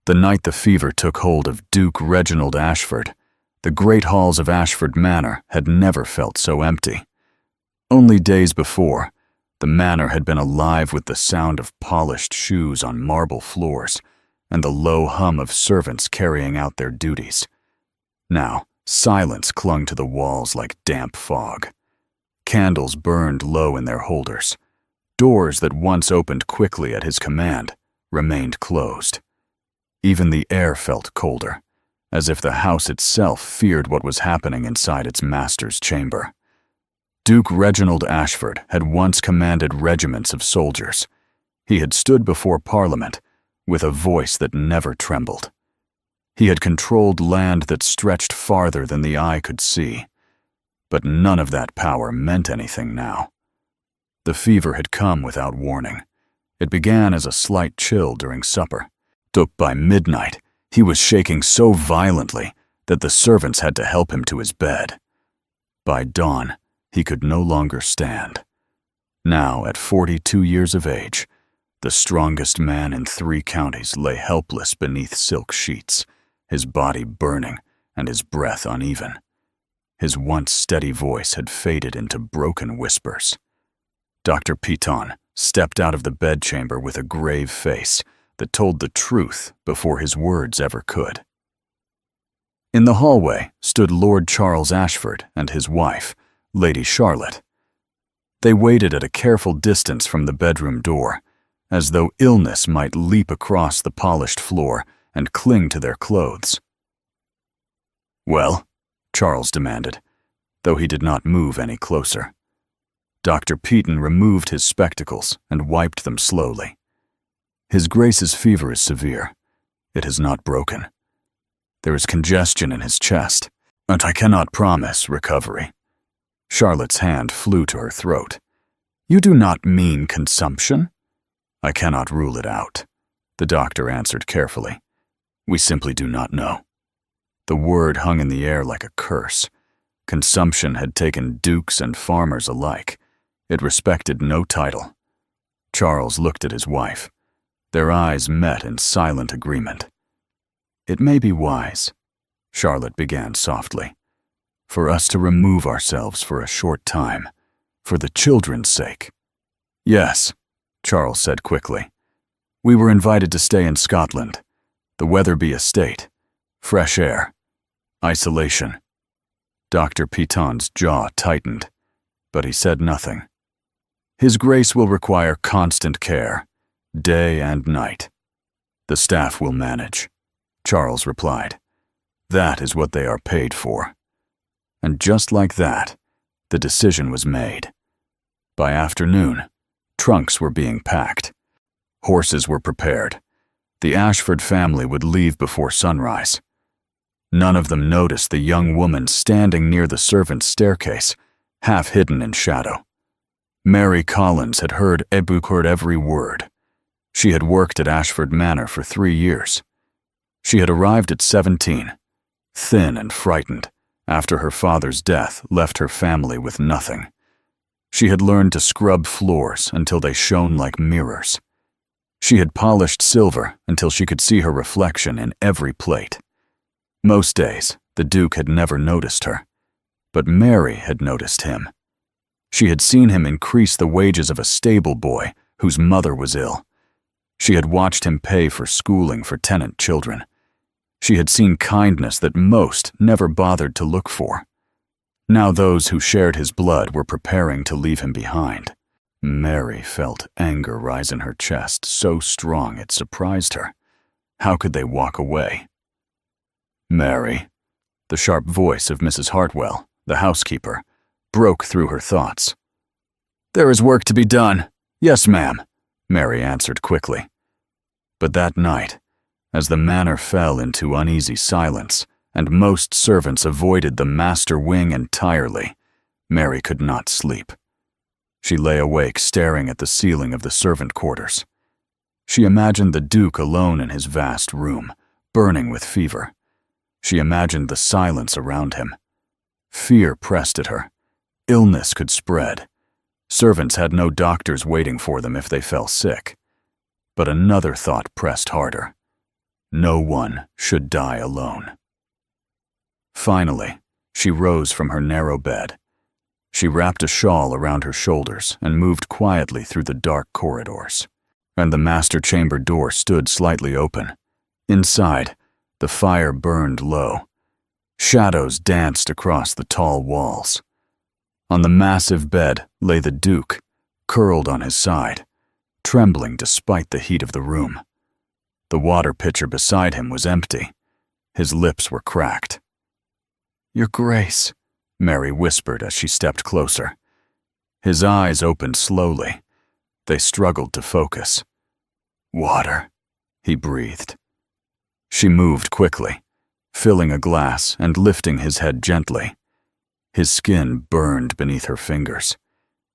The night the fever took hold of Duke Reginald Ashford, the great halls of Ashford Manor had never felt so empty. Only days before, the manor had been alive with the sound of polished shoes on marble floors and the low hum of servants carrying out their duties. Now, silence clung to the walls like damp fog. Candles burned low in their holders. Doors that once opened quickly at his command remained closed. Even the air felt colder, as if the house itself feared what was happening inside its master's chamber. Duke Reginald Ashford had once commanded regiments of soldiers. He had stood before Parliament with a voice that never trembled. He had controlled land that stretched farther than the eye could see. But none of that power meant anything now. The fever had come without warning. It began as a slight chill during supper. By midnight, he was shaking so violently that the servants had to help him to his bed. By dawn, he could no longer stand. Now, at 42 years of age, the strongest man in 3 counties lay helpless beneath silk sheets, his body burning and his breath uneven. His once steady voice had faded into broken whispers. Dr. Piton stepped out of the bedchamber with a grave face that told the truth before his words ever could. In the hallway stood Lord Charles Ashford and his wife, Lady Charlotte. They waited at a careful distance from the bedroom door, as though illness might leap across the polished floor and cling to their clothes. "Well?" Charles demanded, though he did not move any closer. Dr. Piton removed his spectacles and wiped them slowly. "His Grace's fever is severe. It has not broken. There is congestion in his chest, and I cannot promise recovery." Charlotte's hand flew to her throat. "You do not mean consumption?" "I cannot rule it out," the doctor answered carefully. "We simply do not know." The word hung in the air like a curse. Consumption had taken dukes and farmers alike. It respected no title. Charles looked at his wife. Their eyes met in silent agreement. "It may be wise," Charlotte began softly, "for us to remove ourselves for a short time, for the children's sake." "Yes," Charles said quickly. "We were invited to stay in Scotland, the Wetherby estate, fresh air, isolation." Dr. Piton's jaw tightened, but he said nothing. "His Grace will require constant care, day and night. The staff will manage," Charles replied. "That is what they are paid for." And just like that, the decision was made. By afternoon, trunks were being packed. Horses were prepared. The Ashford family would leave before sunrise. None of them noticed the young woman standing near the servants' staircase, half hidden in shadow. Mary Collins had heard every word. She had worked at Ashford Manor for 3 years. She had arrived at 17, thin and frightened, after her father's death left her family with nothing. She had learned to scrub floors until they shone like mirrors. She had polished silver until she could see her reflection in every plate. Most days, the Duke had never noticed her, but Mary had noticed him. She had seen him increase the wages of a stable boy whose mother was ill. She had watched him pay for schooling for tenant children. She had seen kindness that most never bothered to look for. Now those who shared his blood were preparing to leave him behind. Mary felt anger rise in her chest so strong it surprised her. How could they walk away? "Mary," the sharp voice of Mrs. Hartwell, the housekeeper, broke through her thoughts. "There is work to be done. Yes, ma'am," Mary answered quickly. But that night, as the manor fell into uneasy silence and most servants avoided the master wing entirely, Mary could not sleep. She lay awake staring at the ceiling of the servant quarters. She imagined the Duke alone in his vast room, burning with fever. She imagined the silence around him. Fear pressed at her. Illness could spread. Servants had no doctors waiting for them if they fell sick. But another thought pressed harder. no one should die alone. Finally, she rose from her narrow bed. She wrapped a shawl around her shoulders and moved quietly through the dark corridors. And the master chamber door stood slightly open. Inside, the fire burned low. Shadows danced across the tall walls. On the massive bed lay the Duke, curled on his side, trembling despite the heat of the room. The water pitcher beside him was empty. His lips were cracked. "Your Grace," Mary whispered as she stepped closer. His eyes opened slowly. They struggled to focus. "Water," he breathed. She moved quickly, filling a glass and lifting his head gently. His skin burned beneath her fingers.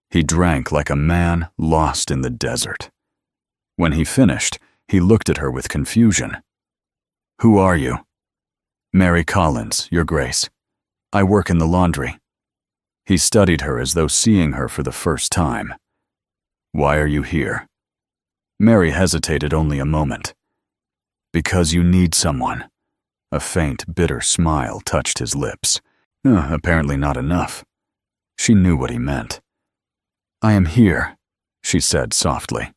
He drank like a man lost in the desert. When he finished, he looked at her with confusion. "Who are you?" "Mary Collins, Your Grace. I work in the laundry." He studied her as though seeing her for the first time. "Why are you here?" Mary hesitated only a moment. "Because you need someone." A faint, bitter smile touched his lips. Apparently not enough. She knew what he meant. "I am here," she said softly.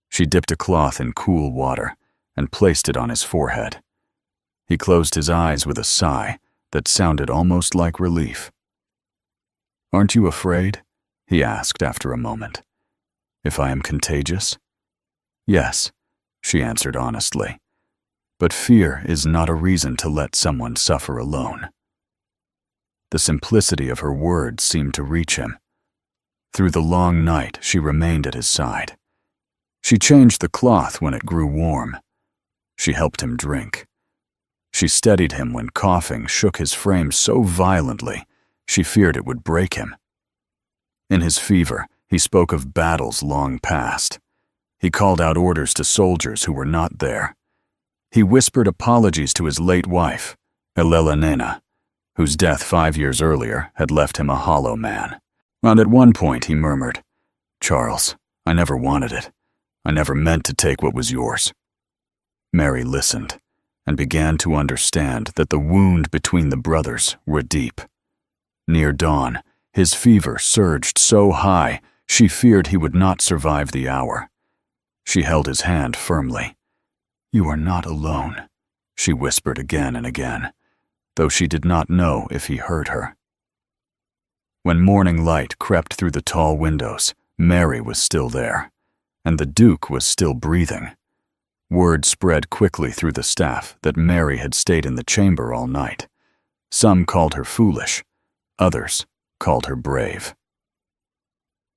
She dipped a cloth in cool water and placed it on his forehead. He closed his eyes with a sigh that sounded almost like relief. "Aren't you afraid?" he asked after a moment. "If I am contagious?" "Yes," she answered honestly. "But fear is not a reason to let someone suffer alone." The simplicity of her words seemed to reach him. Through the long night, she remained at his side. She changed the cloth when it grew warm. She helped him drink. She steadied him when coughing shook his frame so violently she feared it would break him. In his fever, he spoke of battles long past. He called out orders to soldiers who were not there. He whispered apologies to his late wife, Elela Nena, whose death 5 years earlier had left him a hollow man. And at one point he murmured, "Charles, I never wanted it. I never meant to take what was yours." Mary listened and began to understand that the wound between the brothers were deep. Near dawn, his fever surged so high she feared he would not survive the hour. She held his hand firmly. "You are not alone," she whispered again and again, though she did not know if he heard her. When morning light crept through the tall windows, Mary was still there, and the Duke was still breathing. Word spread quickly through the staff that Mary had stayed in the chamber all night. Some called her foolish, others called her brave.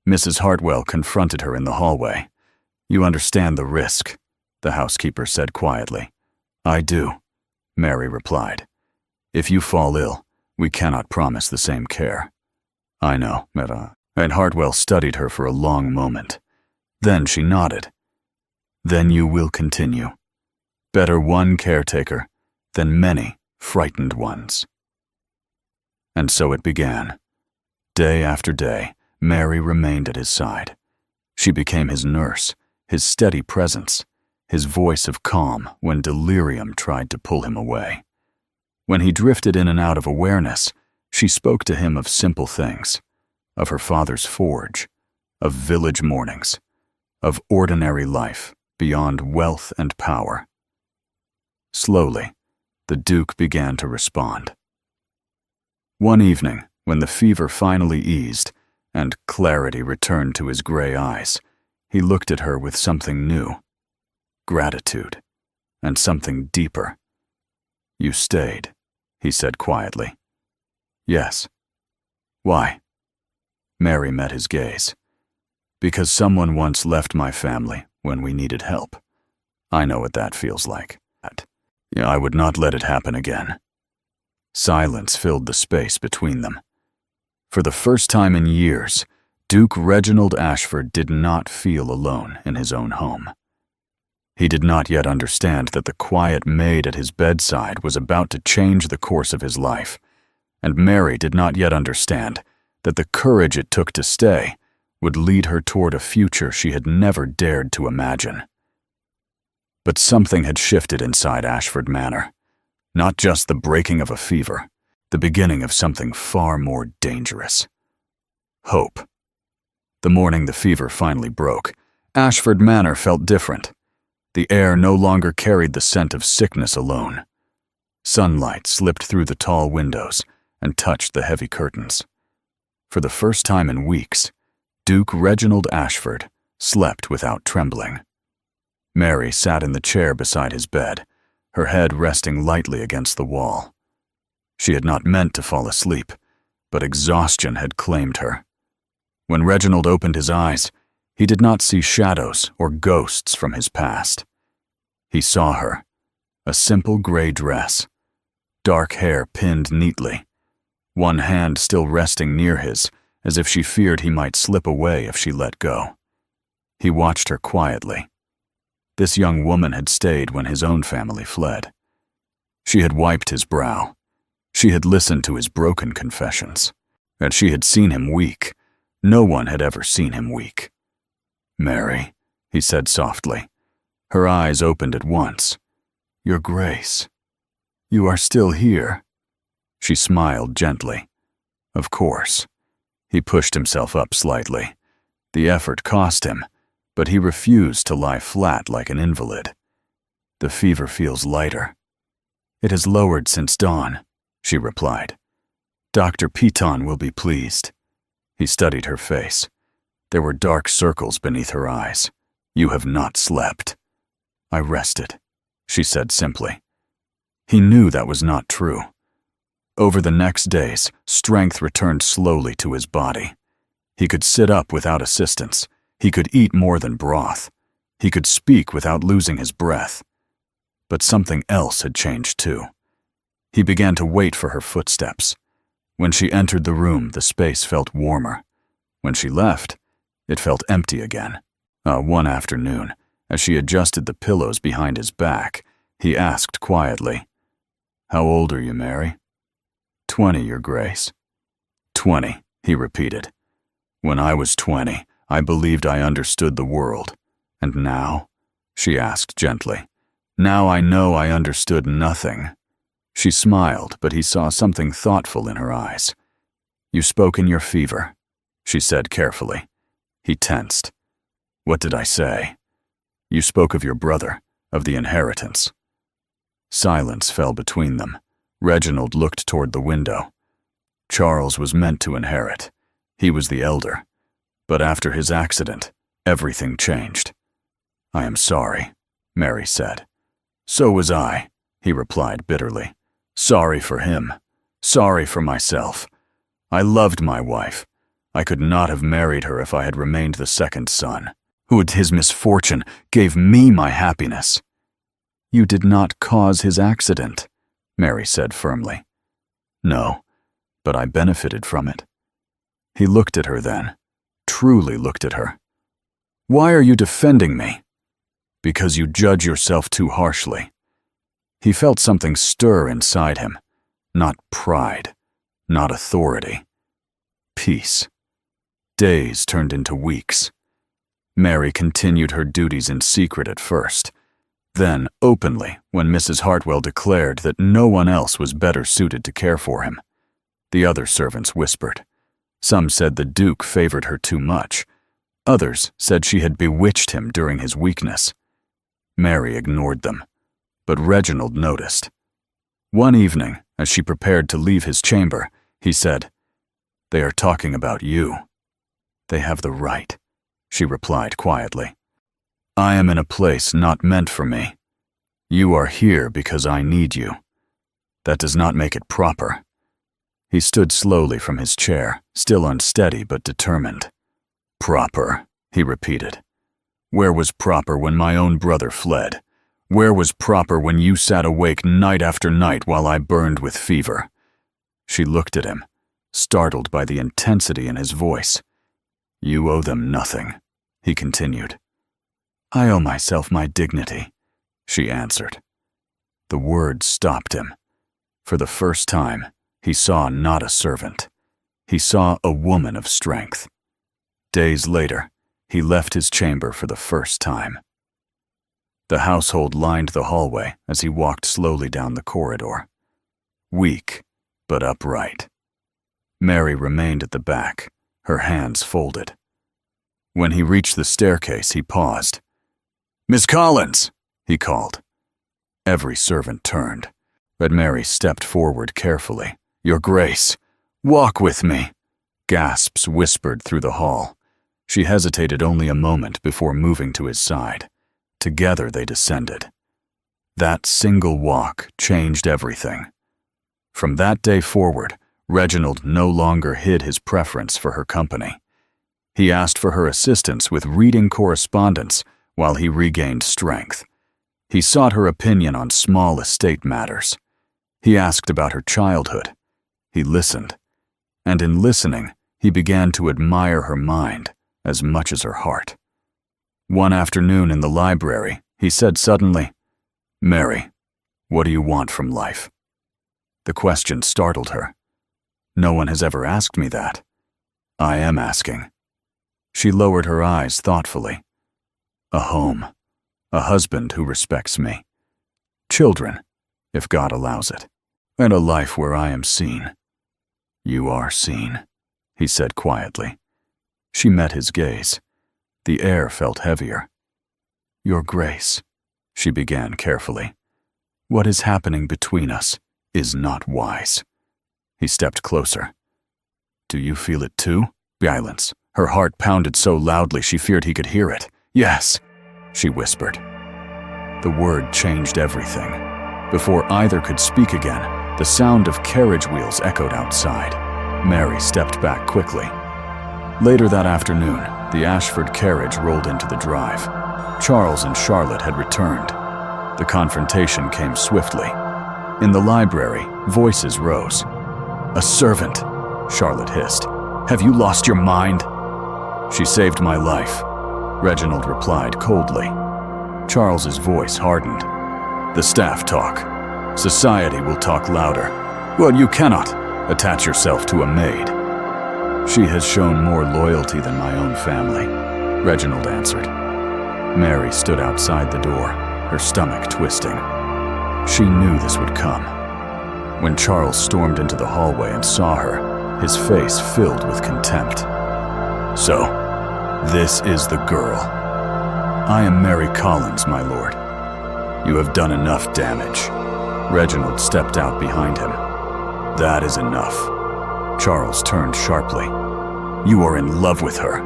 Mrs. Hartwell confronted her in the hallway. "You understand the risk," the housekeeper said quietly. "I do," Mary replied. "If you fall ill, we cannot promise the same care." "I know, Mera." And Hartwell studied her for a long moment. Then she nodded. "Then you will continue. Better one caretaker than many frightened ones." And so it began. Day after day, Mary remained at his side. She became his nurse, his steady presence, his voice of calm when delirium tried to pull him away. When he drifted in and out of awareness, she spoke to him of simple things, of her father's forge, of village mornings, of ordinary life beyond wealth and power. Slowly, the Duke began to respond. One evening, when the fever finally eased and clarity returned to his gray eyes, he looked at her with something new, gratitude, and something deeper. "You stayed," he said quietly. "Yes." "Why?" Mary met his gaze. "Because someone once left my family when we needed help. I know what that feels like. I would not let it happen again." Silence filled the space between them. For the first time in years, Duke Reginald Ashford did not feel alone in his own home. He did not yet understand that the quiet maid at his bedside was about to change the course of his life, and Mary did not yet understand that the courage it took to stay would lead her toward a future she had never dared to imagine. But something had shifted inside Ashford Manor. Not just the breaking of a fever, the beginning of something far more dangerous. Hope. The morning the fever finally broke, Ashford Manor felt different. The air no longer carried the scent of sickness alone. Sunlight slipped through the tall windows and touched the heavy curtains. For the first time in weeks, Duke Reginald Ashford slept without trembling. Mary sat in the chair beside his bed, her head resting lightly against the wall. She had not meant to fall asleep, but exhaustion had claimed her. When Reginald opened his eyes, he did not see shadows or ghosts from his past. He saw her, a simple gray dress, dark hair pinned neatly, one hand still resting near his, as if she feared he might slip away if she let go. He watched her quietly. This young woman had stayed when his own family fled. She had wiped his brow. She had listened to his broken confessions. And she had seen him weak. No one had ever seen him weak. "Mary," he said softly. Her eyes opened at once. "Your Grace, you are still here." She smiled gently. Of course. He pushed himself up slightly. The effort cost him, but he refused to lie flat like an invalid. "The fever feels lighter." "It has lowered since dawn," she replied. "Dr. Piton will be pleased." He studied her face. There were dark circles beneath her eyes. "You have not slept." "I rested," she said simply. He knew that was not true. Over the next days, strength returned slowly to his body. He could sit up without assistance. He could eat more than broth. He could speak without losing his breath. But something else had changed too. He began to wait for her footsteps. When she entered the room, the space felt warmer. When she left, it felt empty again. One afternoon, as she adjusted the pillows behind his back, he asked quietly, "How old are you, Mary?" 20, Your Grace." 20, he repeated. "When I was 20, I believed I understood the world. And now?" she asked gently. "Now I know I understood nothing." She smiled, but he saw something thoughtful in her eyes. "You spoke in your fever," she said carefully. He tensed. "What did I say?" "You spoke of your brother, of the inheritance." Silence fell between them. Reginald looked toward the window. Charles was meant to inherit. He was the elder. But after his accident, everything changed. "I am sorry," Mary said. "So was I," he replied bitterly. "Sorry for him. Sorry for myself. I loved my wife. I could not have married her if I had remained the second son, who at his misfortune gave me my happiness." "You did not cause his accident," Mary said firmly. "No, but I benefited from it." He looked at her then, truly looked at her. "Why are you defending me?" "Because you judge yourself too harshly." He felt something stir inside him. Not pride, not authority. Peace. Days turned into weeks. Mary continued her duties in secret at first. Then, openly, when Mrs. Hartwell declared that no one else was better suited to care for him. The other servants whispered. Some said the Duke favored her too much. Others said she had bewitched him during his weakness. Mary ignored them, but Reginald noticed. One evening, as she prepared to leave his chamber, he said, "They are talking about you." "They have the right," she replied quietly. "I am in a place not meant for me. You are here because I need you. That does not make it proper." He stood slowly from his chair, still unsteady but determined. "Proper," he repeated. "Where was proper when my own brother fled? Where was proper when you sat awake night after night while I burned with fever?" She looked at him, startled by the intensity in his voice. "You owe them nothing," he continued. "I owe myself my dignity," she answered. The words stopped him. For the first time, he saw not a servant. He saw a woman of strength. Days later, he left his chamber for the first time. The household lined the hallway as he walked slowly down the corridor. Weak, but upright. Mary remained at the back, her hands folded. When he reached the staircase, he paused. "Miss Collins!" he called. Every servant turned, but Mary stepped forward carefully. "Your Grace, walk with me!" Gasps whispered through the hall. She hesitated only a moment before moving to his side. Together they descended. That single walk changed everything. From that day forward, Reginald no longer hid his preference for her company. He asked for her assistance with reading correspondence while he regained strength. He sought her opinion on small estate matters. He asked about her childhood. He listened. And in listening, he began to admire her mind as much as her heart. One afternoon in the library, he said suddenly, "Mary, what do you want from life?" The question startled her. "No one has ever asked me that." "I am asking." She lowered her eyes thoughtfully. "A home, a husband who respects me, children, if God allows it, and a life where I am seen." "You are seen," he said quietly. She met his gaze. The air felt heavier. "Your Grace," she began carefully, "what is happening between us is not wise." He stepped closer. "Do you feel it too?" Silence. Her heart pounded so loudly she feared he could hear it. "Yes," she whispered. The word changed everything. Before either could speak again, the sound of carriage wheels echoed outside. Mary stepped back quickly. Later that afternoon, the Ashford carriage rolled into the drive. Charles and Charlotte had returned. The confrontation came swiftly. In the library, voices rose. "A servant," Charlotte hissed. "Have you lost your mind?" "She saved my life," Reginald replied coldly. Charles's voice hardened. "The staff talk. Society will talk louder. Well, you cannot attach yourself to a maid." "She has shown more loyalty than my own family," Reginald answered. Mary stood outside the door, her stomach twisting. She knew this would come. When Charles stormed into the hallway and saw her, his face filled with contempt. "So, this is the girl. I am Mary Collins, my lord. You have done enough damage." Reginald stepped out behind him. "That is enough." Charles turned sharply. "You are in love with her."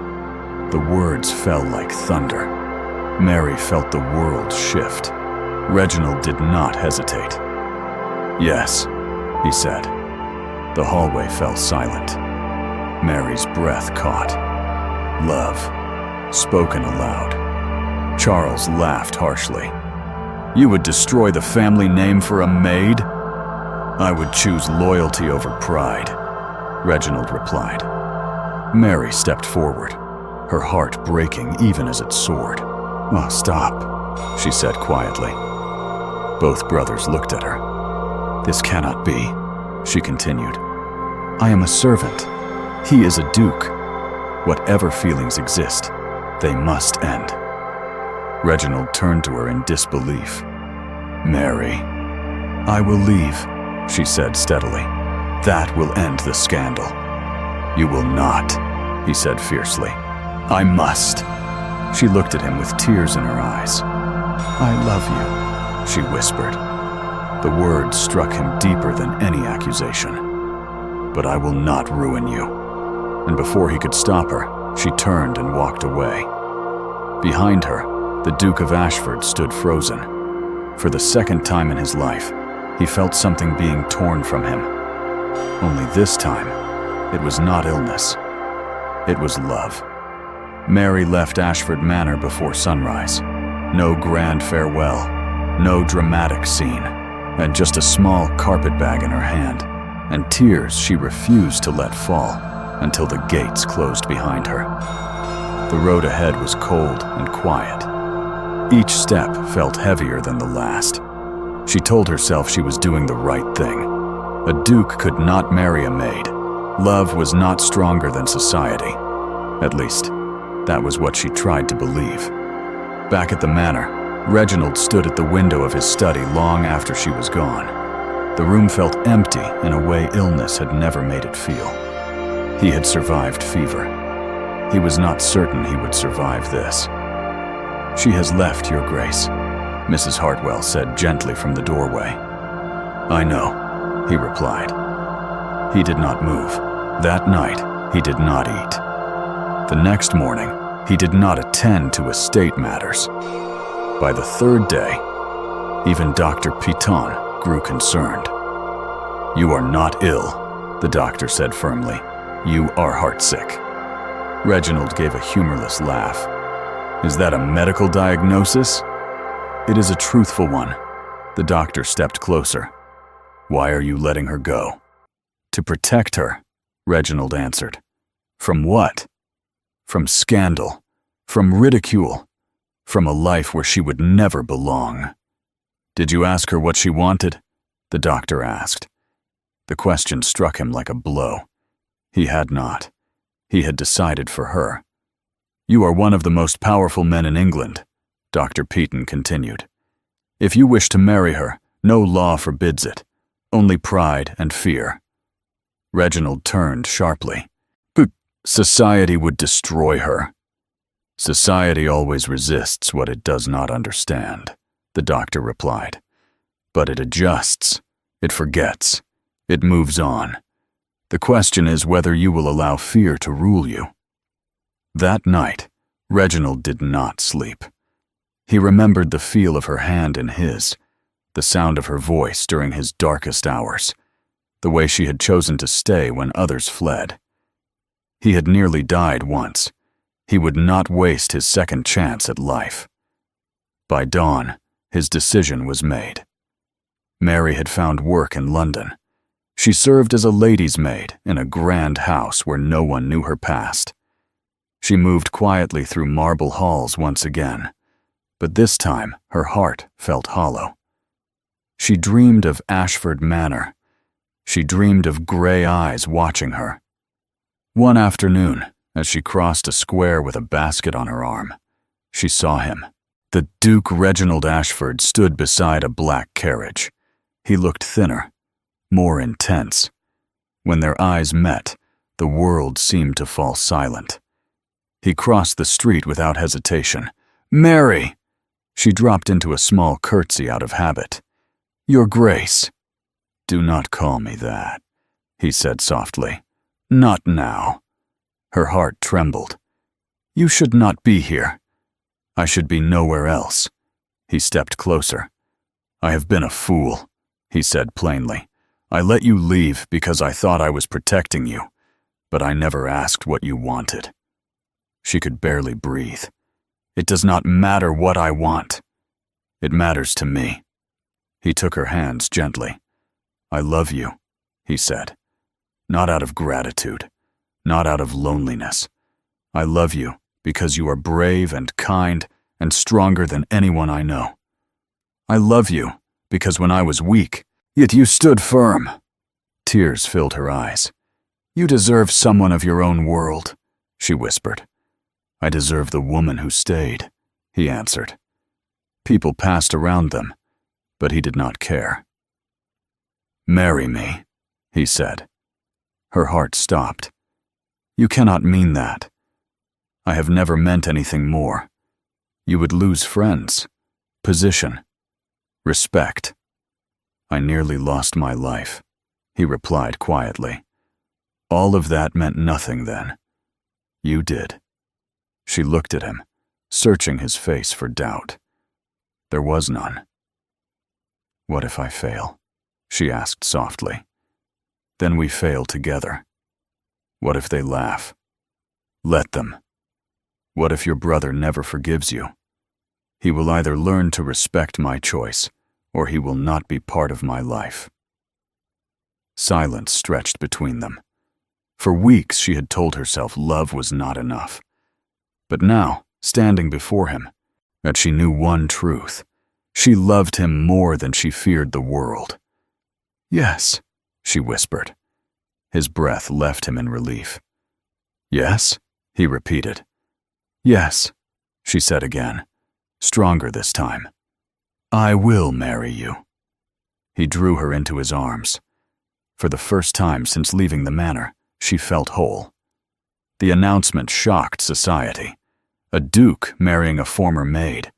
The words fell like thunder. Mary felt the world shift. Reginald did not hesitate. "Yes," he said. The hallway fell silent. Mary's breath caught. Love, spoken aloud. Charles laughed harshly. "You would destroy the family name for a maid?" "I would choose loyalty over pride," Reginald replied. Mary stepped forward, her heart breaking even as it soared. "Oh, stop," she said quietly. Both brothers looked at her. "This cannot be," she continued. "I am a servant. He is a duke. Whatever feelings exist, they must end." Reginald turned to her in disbelief. "Mary." "I will leave," she said steadily. "That will end the scandal." "You will not," he said fiercely. "I must." She looked at him with tears in her eyes. "I love you," she whispered. The words struck him deeper than any accusation. "But I will not ruin you." And before he could stop her, she turned and walked away. Behind her, the Duke of Ashford stood frozen. For the second time in his life, he felt something being torn from him. Only this time, it was not illness. It was love. Mary left Ashford Manor before sunrise. No grand farewell, no dramatic scene, and just a small carpetbag in her hand, and tears she refused to let fall until the gates closed behind her. The road ahead was cold and quiet. Each step felt heavier than the last. She told herself she was doing the right thing. A duke could not marry a maid. Love was not stronger than society. At least, that was what she tried to believe. Back at the manor, Reginald stood at the window of his study long after she was gone. The room felt empty in a way illness had never made it feel. He had survived fever. He was not certain he would survive this. "She has left, Your Grace," Mrs. Hartwell said gently from the doorway. "I know," he replied. He did not move. That night, he did not eat. The next morning, he did not attend to estate matters. By the third day, even Dr. Piton grew concerned. "You are not ill," the doctor said firmly. "You are heartsick." Reginald gave a humorless laugh. "Is that a medical diagnosis?" "It is a truthful one." The doctor stepped closer. "Why are you letting her go?" "To protect her," Reginald answered. "From what?" "From scandal, from ridicule, from a life where she would never belong." "Did you ask her what she wanted?" the doctor asked. The question struck him like a blow. He had not. He had decided for her. "You are one of the most powerful men in England," Dr. Piton continued. "If you wish to marry her, no law forbids it, only pride and fear." Reginald turned sharply. "But society would destroy her." "Society always resists what it does not understand," the doctor replied. "But it adjusts, it forgets, it moves on. The question is whether you will allow fear to rule you." That night, Reginald did not sleep. He remembered the feel of her hand in his, the sound of her voice during his darkest hours, the way she had chosen to stay when others fled. He had nearly died once. He would not waste his second chance at life. By dawn, his decision was made. Mary had found work in London. She served as a lady's maid in a grand house where no one knew her past. She moved quietly through marble halls once again, but this time her heart felt hollow. She dreamed of Ashford Manor. She dreamed of gray eyes watching her. One afternoon, as she crossed a square with a basket on her arm, she saw him. The Duke Reginald Ashford stood beside a black carriage. He looked thinner, more intense. When their eyes met, the world seemed to fall silent. He crossed the street without hesitation. "Mary!" She dropped into a small curtsy out of habit. "Your Grace." "Do not call me that," he said softly. "Not now." Her heart trembled. "You should not be here. I should be nowhere else." He stepped closer. "I have been a fool," he said plainly. "I let you leave because I thought I was protecting you, but I never asked what you wanted." She could barely breathe. "It does not matter what I want. It matters to me." He took her hands gently. "I love you," he said. "Not out of gratitude, not out of loneliness. I love you because you are brave and kind and stronger than anyone I know. I love you because when I was weak, yet you stood firm." Tears filled her eyes. "You deserve someone of your own world," she whispered. "I deserve the woman who stayed," he answered. People passed around them, but he did not care. "Marry me," he said. Her heart stopped. "You cannot mean that. I have never meant anything more. You would lose friends, position, respect." "I nearly lost my life," he replied quietly. "All of that meant nothing then. You did." She looked at him, searching his face for doubt. There was none. "What if I fail?" she asked softly. "Then we fail together. What if they laugh? Let them. What if your brother never forgives you? He will either learn to respect my choice, or he will not be part of my life." Silence stretched between them. For weeks she had told herself love was not enough. But now, standing before him, that she knew one truth. She loved him more than she feared the world. "Yes," she whispered. His breath left him in relief. "Yes?" he repeated. "Yes," she said again, stronger this time. I will marry you. He drew her into his arms. For the first time since leaving the manor, she felt whole. The announcement shocked society. A duke marrying a former maid.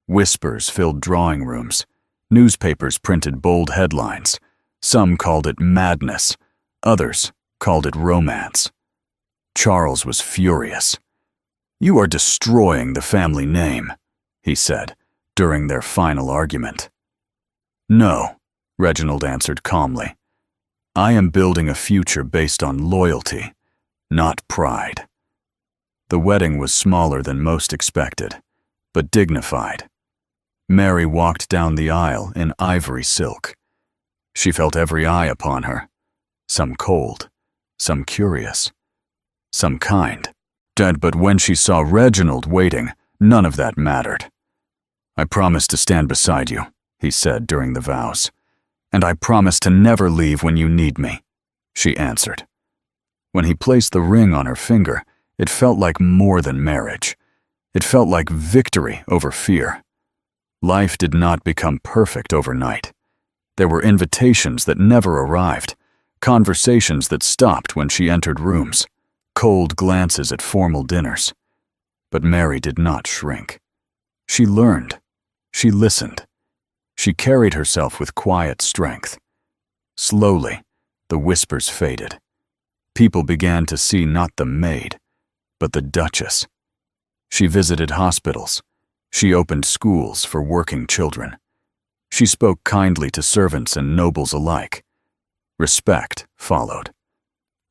Whispers filled drawing rooms. Newspapers printed bold headlines. Some called it madness. Others called it romance. Charles was furious. "You are destroying the family name," he said, during their final argument. "No," Reginald answered calmly. "I am building a future based on loyalty, not pride." The wedding was smaller than most expected, but dignified. Mary walked down the aisle in ivory silk. She felt every eye upon her, some cold, some curious, some kind. But when she saw Reginald waiting, none of that mattered. "I promise to stand beside you," he said during the vows. "And I promise to never leave when you need me," she answered. When he placed the ring on her finger, it felt like more than marriage. It felt like victory over fear. Life did not become perfect overnight. There were invitations that never arrived, conversations that stopped when she entered rooms, cold glances at formal dinners. But Mary did not shrink. She learned. She listened. She carried herself with quiet strength. Slowly, the whispers faded. People began to see not the maid, but the Duchess. She visited hospitals. She opened schools for working children. She spoke kindly to servants and nobles alike. Respect followed.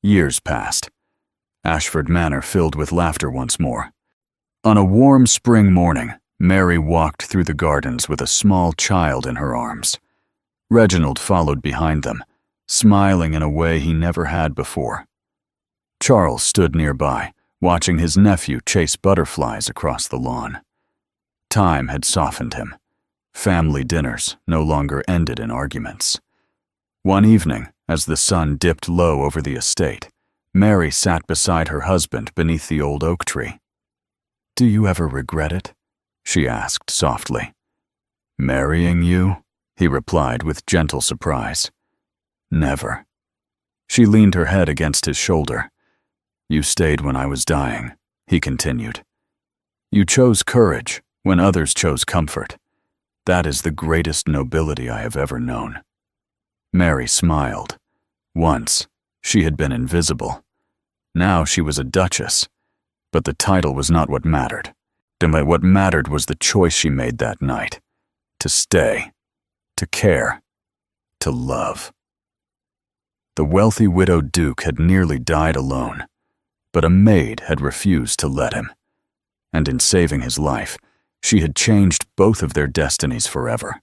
Years passed. Ashford Manor filled with laughter once more. On a warm spring morning, Mary walked through the gardens with a small child in her arms. Reginald followed behind them, smiling in a way he never had before. Charles stood nearby, watching his nephew chase butterflies across the lawn. Time had softened him. Family dinners no longer ended in arguments. One evening, as the sun dipped low over the estate, Mary sat beside her husband beneath the old oak tree. "Do you ever regret it?" she asked softly. "Marrying you?" he replied with gentle surprise. "Never." She leaned her head against his shoulder. "You stayed when I was dying," he continued. "You chose courage when others chose comfort. That is the greatest nobility I have ever known." Mary smiled. Once, she had been invisible. Now she was a duchess. But the title was not what mattered. What mattered was the choice she made that night. To stay. To care. To love. The wealthy widowed duke had nearly died alone, but a maid had refused to let him. And in saving his life, she had changed both of their destinies forever.